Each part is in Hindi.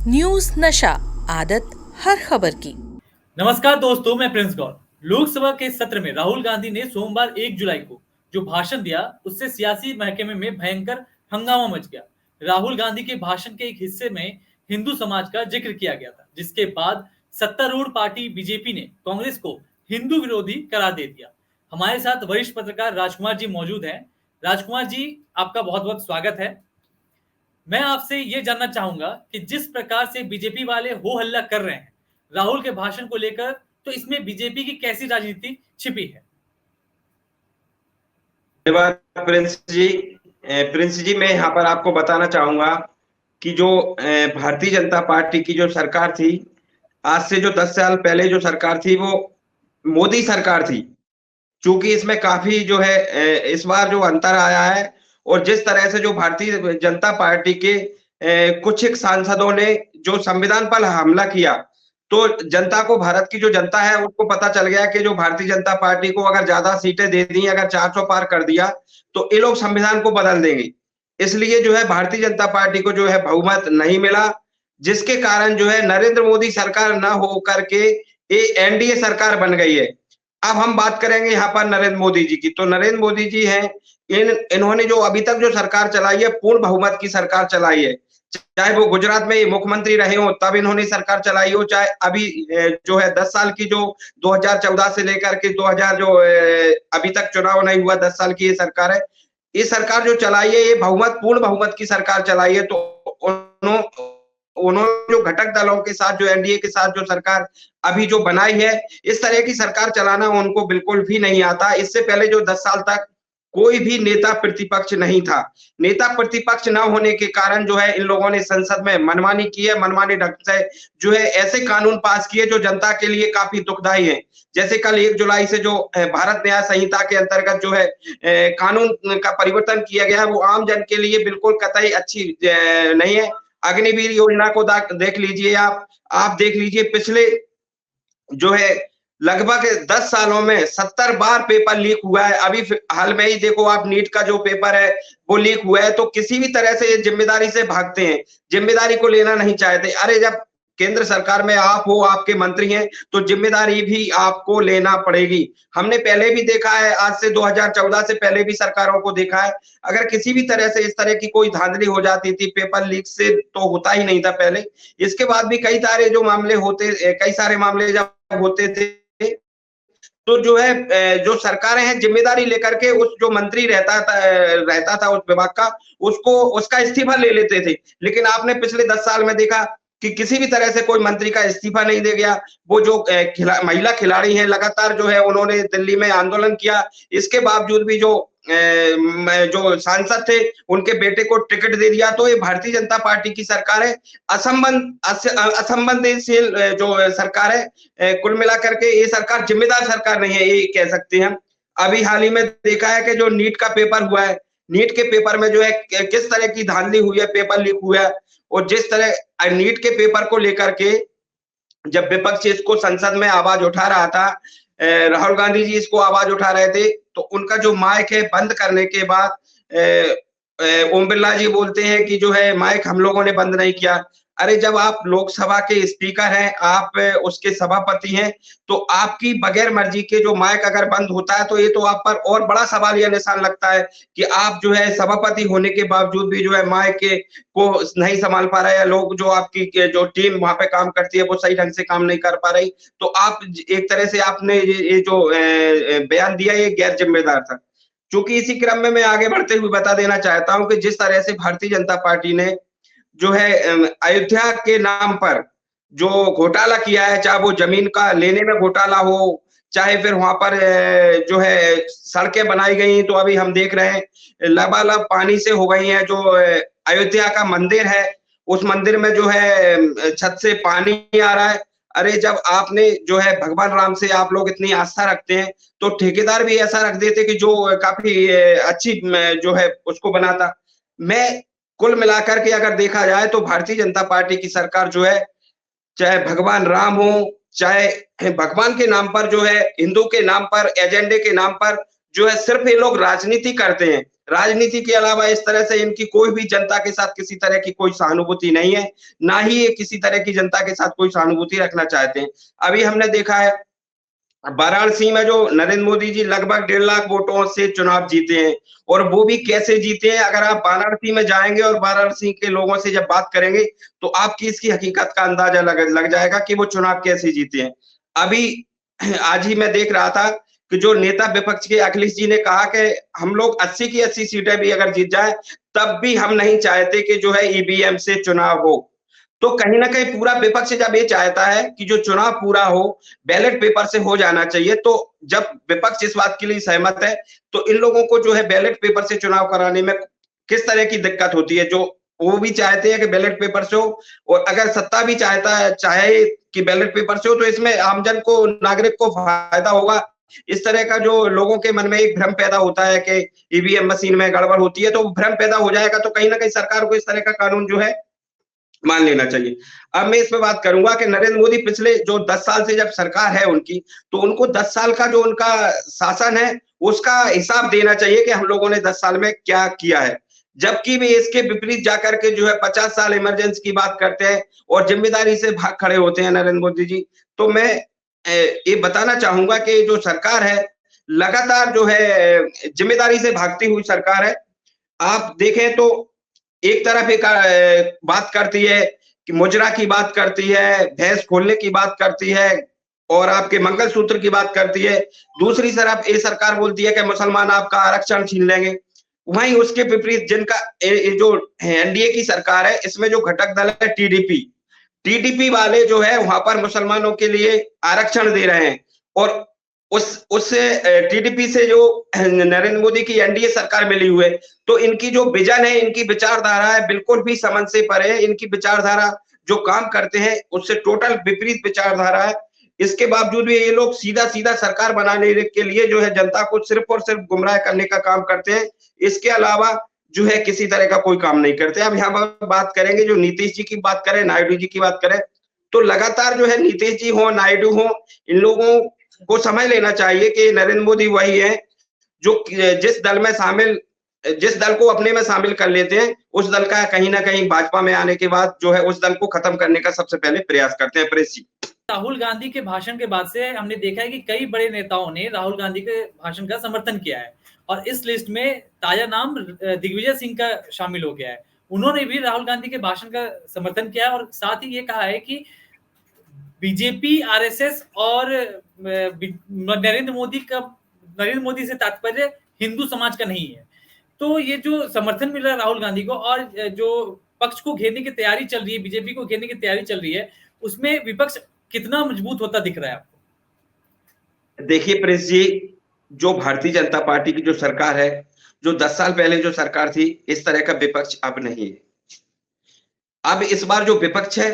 न्यूज नशा, आदत हर खबर की। नमस्कार दोस्तों, मैं प्रिंस गौर। लोकसभा के सत्र में राहुल गांधी ने सोमवार 1 जुलाई को जो भाषण दिया, उससे सियासी महकमे में भयंकर हंगामा मच गया। राहुल गांधी के भाषण के एक हिस्से में हिंदू समाज का जिक्र किया गया था, जिसके बाद सत्तारूढ़ पार्टी बीजेपी ने कांग्रेस को हिंदू विरोधी करार दे दिया। हमारे साथ वरिष्ठ पत्रकार राजकुमार जी मौजूद हैं। राजकुमार जी, आपका बहुत बहुत स्वागत है। मैं आपसे ये जानना चाहूंगा कि जिस प्रकार से बीजेपी वाले हो हल्ला कर रहे हैं राहुल के भाषण को लेकर, तो इसमें बीजेपी की कैसी राजनीति छिपी है? धन्यवाद प्रिंस जी मैं यहाँ पर आपको बताना चाहूंगा कि जो भारतीय जनता पार्टी की जो सरकार थी, आज से जो 10 साल पहले जो सरकार थी वो मोदी सरकार थी। चूंकि इसमें काफी जो है इस बार जो अंतर आया है, और जिस तरह से जो भारतीय जनता पार्टी के कुछ एक सांसदों ने जो संविधान पर हमला किया, तो जनता को, भारत की जो जनता है उसको पता चल गया कि जो भारतीय जनता पार्टी को अगर ज्यादा सीटें दे दी, अगर 400 पार कर दिया तो ये लोग संविधान को बदल देंगे। इसलिए जो है भारतीय जनता पार्टी को जो है बहुमत नहीं मिला, जिसके कारण जो है नरेंद्र मोदी सरकार ना हो करके ये एनडीए सरकार बन गई है। अब हम बात करेंगे यहाँ पर नरेंद्र मोदी जी की। तो नरेंद्र मोदी जी हैं, इन्होंने जो अभी तक जो सरकार चलाई है, पूर्ण बहुमत की सरकार चलाई है। चाहे वो गुजरात में मुख्यमंत्री रहे हो तब इन्होंने सरकार चलाई हो, चाहे अभी जो है 10 साल की जो 2014 से लेकर के 2000 जो अभी तक चुनाव नहीं हुआ, 10 साल की ये सरकार है। ये सरकार जो चलाई है, ये बहुमत, पूर्ण बहुमत की सरकार चलाई है। तो उन्होंने जो घटक दलों के साथ, जो एनडीए के साथ जो सरकार अभी जो बनाई है, इस तरह की सरकार चलाना उनको बिल्कुल भी नहीं आता। इससे पहले जो 10 साल तक कोई भी नेता प्रतिपक्ष नहीं था। नेता प्रतिपक्ष ना होने के कारण जो है इन लोगों ने संसद में मनमानी की है, मनमानी ढंग से जो है ऐसे कानून पास किए जो जनता के लिए काफी दुखदायी है। जैसे कल 1 जुलाई से जो भारत न्याय संहिता के अंतर्गत जो है कानून का परिवर्तन किया गया है, वो आम जन के लिए बिल्कुल कतई अच्छी नहीं है। अग्निवीर योजना को देख लीजिए आप देख लीजिए, पिछले जो है लगभग 10 सालों में 70 बार पेपर लीक हुआ है। अभी हाल में ही देखो आप, नीट का जो पेपर है वो लीक हुआ है। तो किसी भी तरह से ये जिम्मेदारी से भागते हैं, जिम्मेदारी को लेना नहीं चाहते। अरे जब केंद्र सरकार में आप हो, आपके मंत्री हैं, तो जिम्मेदारी भी आपको लेना पड़ेगी। हमने पहले भी देखा है, आज से 2014 से पहले भी सरकारों को देखा है, अगर किसी भी तरह से इस तरह की कोई धांधली हो जाती थी पेपर लीक से, तो होता ही नहीं था पहले। इसके बाद भी कई सारे जो मामले होते, कई सारे मामले जब होते थे, तो जो है जो सरकारें हैं जिम्मेदारी लेकर के उस जो मंत्री रहता था उस विभाग का, उसको उसका इस्तीफा ले लेते थे। लेकिन आपने पिछले 10 साल में देखा कि किसी भी तरह से कोई मंत्री का इस्तीफा नहीं दे गया। वो जो महिला खिलाड़ी हैं, लगातार जो है उन्होंने दिल्ली में आंदोलन किया, इसके बावजूद भी जो सांसद थे उनके बेटे को टिकट दे दिया। तो ये भारतीय जनता पार्टी की सरकार है, असंवेदनशील जो सरकार है। कुल मिलाकर के ये सरकार जिम्मेदार सरकार नहीं है, ये कह सकते हैं हम। अभी हाल ही में देखा है कि जो नीट का पेपर हुआ है, नीट के पेपर में जो है किस तरह की धांधली हुई है, पेपर लीक हुआ है। और जिस तरह नीट के पेपर को लेकर के जब विपक्ष इसको संसद में आवाज उठा रहा था, राहुल गांधी जी इसको आवाज उठा रहे थे, तो उनका जो माइक है बंद करने के बाद ओम बिरला जी बोलते हैं कि जो है माइक हम लोगों ने बंद नहीं किया। अरे जब आप लोकसभा के स्पीकर हैं, आप उसके सभापति हैं, तो आपकी बगैर मर्जी के जो माइक अगर बंद होता है, तो ये तो आप पर और बड़ा सवाल या निशान लगता है कि आप जो है सभापति होने के बावजूद भी जो है माइक को नहीं संभाल पा रहे हैं। लोग जो आपकी जो टीम वहां पे काम करती है वो सही ढंग से काम नहीं कर पा रही। तो आप एक तरह से आपने ये जो बयान दिया, ये गैर जिम्मेदार था। चूंकि इसी क्रम में मैं आगे बढ़ते हुए बता देना चाहता हूं कि जिस तरह से भारतीय जनता पार्टी ने जो है अयोध्या के नाम पर जो घोटाला किया है, चाहे वो जमीन का लेने में घोटाला हो, चाहे फिर वहां पर जो है सड़कें बनाई गई, तो अभी हम देख रहे हैं लबालब पानी से हो गई हैं। जो अयोध्या का मंदिर है, उस मंदिर में जो है छत से पानी आ रहा है। अरे जब आपने जो है भगवान राम से आप लोग इतनी आस्था रखते हैं, तो ठेकेदार भी ऐसा रख देते कि जो काफी अच्छी जो है उसको बनाता। मैं कुल मिलाकर के अगर देखा जाए तो भारतीय जनता पार्टी की सरकार जो है, चाहे भगवान राम हो, चाहे भगवान के नाम पर जो है, हिंदू के नाम पर, एजेंडे के नाम पर जो है सिर्फ ये लोग राजनीति करते हैं। राजनीति के अलावा इस तरह से इनकी कोई भी जनता के साथ किसी तरह की कोई सहानुभूति नहीं है, ना ही ये किसी तरह की जनता के साथ कोई सहानुभूति रखना चाहते हैं। अभी हमने देखा है वाराणसी में जो नरेंद्र मोदी जी लगभग 1.5 लाख वोटों से चुनाव जीते हैं, और वो भी कैसे जीते हैं, अगर आप वाराणसी में जाएंगे और वाराणसी के लोगों से जब बात करेंगे तो आपकी इसकी हकीकत का अंदाजा लग जाएगा कि वो चुनाव कैसे जीते हैं। अभी आज ही मैं देख रहा था कि जो नेता विपक्ष के अखिलेश जी ने कहा कि हम लोग 80 की 80 सीटें भी अगर जीत जाए तब भी हम नहीं चाहते कि जो है ईवीएम से चुनाव हो। तो कहीं ना कहीं पूरा विपक्ष जब ये चाहता है कि जो चुनाव पूरा हो बैलेट पेपर से हो जाना चाहिए, तो जब विपक्ष इस बात के लिए सहमत है तो इन लोगों को जो है बैलेट पेपर से चुनाव कराने में किस तरह की दिक्कत होती है। जो वो भी चाहते हैं कि बैलेट पेपर से हो, और अगर सत्ता भी चाहे कि बैलेट पेपर से हो, तो इसमें आमजन को, नागरिक को फायदा होगा। इस तरह का जो लोगों के मन में एक भ्रम पैदा होता है कि ईवीएम मशीन में गड़बड़ होती है, तो भ्रम पैदा हो जाएगा। तो कहीं ना कहीं सरकार को इस तरह का कानून जो है मान लेना चाहिए। अब मैं इस पे बात करूंगा कि नरेंद्र मोदी पिछले जो 10 साल से जब सरकार है उनकी, तो उनको 10 साल का जो उनका शासन है उसका हिसाब देना चाहिए कि हम लोगों ने 10 साल में क्या किया है। जबकि वे इसके विपरीत जाकर के जो है 50 साल इमरजेंसी की बात करते हैं और जिम्मेदारी से भाग खड़े होते हैं नरेंद्र मोदी जी। तो मैं ये बताना चाहूंगा कि जो सरकार है लगातार जो है जिम्मेदारी से भागती हुई सरकार है। आप देखें तो एक तरफ एक बात करती है कि मुजरा की बात करती है, भैंस खोलने की बात करती है और आपके मंगलसूत्र की बात करती है। दूसरी तरफ ये सरकार बोलती है कि मुसलमान आपका आरक्षण छीन लेंगे। वहीं उसके विपरीत जिनका ये जो एनडीए की सरकार है, इसमें जो घटक दल है टीडीपी वाले जो है वहां पर मुसलमानों के लिए आरक्षण दे रहे हैं। और उससे टीडीपी से जो नरेंद्र मोदी की एनडीए सरकार मिली हुई है, तो इनकी जो विजन है, इनकी विचारधारा है, बिल्कुल भी समझ से परे है। इनकी विचारधारा जो काम करते हैं उससे टोटल विपरीत विचारधारा है। इसके बावजूद भी ये लोग सीधा सरकार बनाने के लिए जो है जनता को सिर्फ और सिर्फ गुमराह करने का काम करते हैं। इसके अलावा जो है किसी तरह का कोई काम नहीं करते। अब यहाँ पर बात करेंगे, जो नीतीश जी की बात करें, नायडू जी की बात करें, तो लगातार जो है नीतीश जी हो, नायडू हो, इन लोगों को समझ लेना चाहिए कि नरेंद्र मोदी वही है जो जिस दल को अपने में शामिल कर लेते हैं, उस दल का कहीं ना कहीं भाजपा में आने के बाद जो है उस दल को खत्म करने का सबसे पहले प्रयास करते हैं। प्रेस जी, राहुल गांधी के भाषण के बाद से हमने देखा है कि कई बड़े नेताओं ने राहुल गांधी के भाषण का समर्थन किया है, और इस लिस्ट में ताजा नाम दिग्विजय सिंह का शामिल हो गया है। उन्होंने भी राहुल गांधी के भाषण का समर्थन किया है और साथ ही ये कहा है कि बीजेपी, आरएसएस और नरेंद्र मोदी से तात्पर्य हिंदू समाज का नहीं है। तो ये जो समर्थन मिल रहा है राहुल गांधी को, और जो पक्ष को घेरने की तैयारी चल रही है, बीजेपी को घेरने की तैयारी चल रही है, उसमें विपक्ष कितना मजबूत होता दिख रहा है आपको? देखिए प्रेस जी, जो भारतीय जनता पार्टी की जो सरकार है, जो 10 साल पहले जो सरकार थी, इस तरह का विपक्ष अब नहीं है। अब इस बार जो विपक्ष है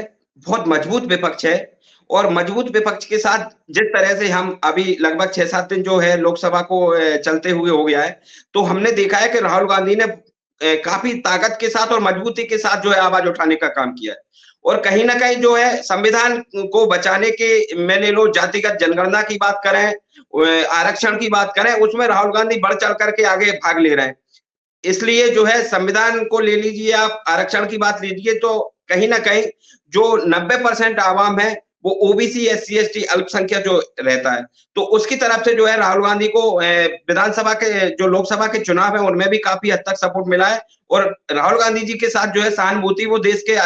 बहुत मजबूत विपक्ष है, और मजबूत विपक्ष के साथ जिस तरह से हम अभी लगभग 6-7 दिन जो है लोकसभा को चलते हुए हो गया है, तो हमने देखा है कि राहुल गांधी ने काफी ताकत के साथ और मजबूती के साथ जो है आवाज उठाने का काम किया है। और कहीं ना कहीं जो है संविधान को बचाने के, मैं ले लो जातिगत जनगणना की बात करें, आरक्षण की बात करें, उसमें राहुल गांधी बढ़ चढ़ करके आगे भाग ले रहे हैं। इसलिए जो है संविधान को ले लीजिए, आप आरक्षण की बात लीजिए, तो कहीं ना कहीं जो 90% आवाम है वो ओबीसी, एससी, एसटी, अल्पसंख्यक जो रहता है, तो उसकी तरफ से जो है राहुल गांधी को विधानसभा के, जो लोकसभा के चुनाव है उनमें भी काफी हद तक सपोर्ट मिला है। और राहुल गांधी जी के साथ जो है सहानुभूति वो देश के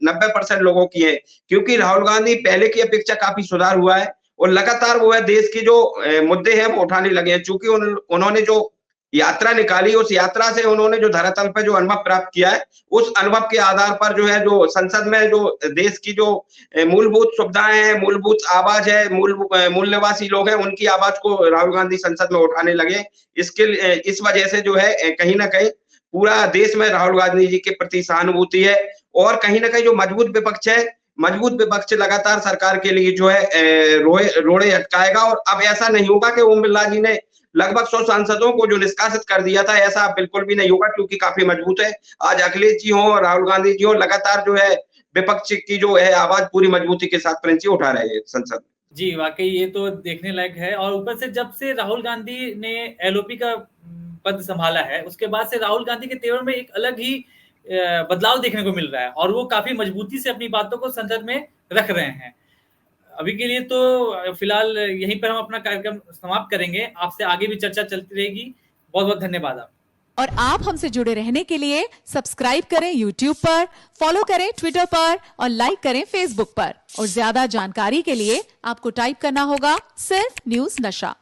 90% लोगों की है, क्योंकि राहुल गांधी पहले की अपेक्षा काफी सुधार हुआ है और लगातार वो है देश के जो मुद्दे हैं वो उठाने लगे हैं। चूंकि उन्होंने जो यात्रा निकाली, उस यात्रा से उन्होंने जो धरातल पर जो अनुभव प्राप्त किया है, उस अनुभव के आधार पर जो है जो संसद में जो देश की जो मूलभूत सुविधाएं हैं, मूलभूत आवाज है, मूल निवासी लोग हैं, उनकी आवाज को राहुल गांधी संसद में उठाने लगे। इस वजह से जो है कहीं ना कहीं पूरा देश में राहुल गांधी जी के प्रति सहानुभूति है। और कहीं ना कहीं जो मजबूत विपक्ष है, मजबूत विपक्ष लगातार सरकार के लिए जो है रोड़े अटकाएगा। और अब ऐसा नहीं होगा कि ओम बिरला जी ने लगभग 100 सांसदों को जो निष्कासित कर दिया था, ऐसा बिल्कुल भी नहीं होगा, क्योंकि काफी मजबूत है। आज अखिलेश जी हो, राहुल गांधी जी हो, लगातार जो है विपक्ष की जो है आवाज पूरी मजबूती के साथ प्रिंस जी उठा रहे हैं संसद। जी, वाकई ये तो देखने लायक है। और ऊपर से जब से राहुल गांधी ने एलओपी का पद संभाला है उसके बाद से राहुल गांधी के तेवर में एक अलग ही बदलाव देखने को मिल रहा है और वो काफी मजबूती से अपनी बातों को संसद में रख रहे हैं। अभी के लिए तो फिलहाल यहीं पर हम अपना कार्यक्रम समाप्त करेंगे। आपसे आगे भी चर्चा चलती रहेगी। बहुत बहुत धन्यवाद आप। और आप हमसे जुड़े रहने के लिए सब्सक्राइब करें YouTube पर, फॉलो करें Twitter पर और लाइक करें Facebook पर। और ज्यादा जानकारी के लिए आपको टाइप करना होगा सिर्फ न्यूज़ नशा।